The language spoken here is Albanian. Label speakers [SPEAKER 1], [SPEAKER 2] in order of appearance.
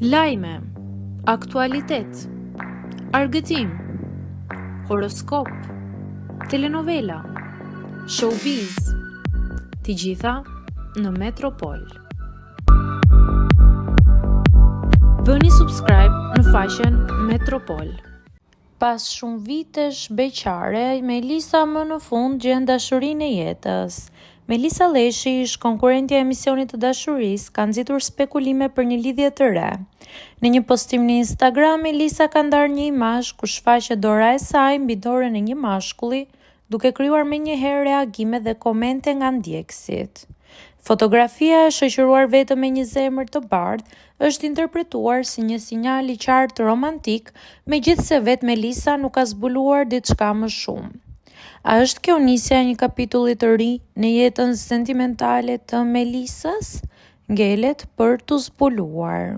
[SPEAKER 1] Lajme, aktualitet, argëtim, horoskop, telenovela, showbiz, të gjitha në Metropol. Bëni subscribe në faqen Metropol. Pas shumë vitesh beqare, Melisa më në fund gjen dashurinë e jetës. Melisa Leshi, ish konkurrentja e emisionit të dashurisë, ka nxitur spekulime për një lidhje të re. Në një postim në Instagram, Melisa ka ndarë një imazh ku shfaqet dora e saj mbi dorën e një mashkulli, duke krijuar menjëherë reagime dhe komente nga ndjekësit. Fotografia e shoqëruar vetëm me një zemër të bardhë është interpretuar si një sinjal i qartë romantik, megjithse vetë Melisa nuk ka zbuluar diçka më shumë. A është kjo nisja e një kapitulli të ri në jetën sentimentale të Melisës? Ngelet për t'u zbuluar.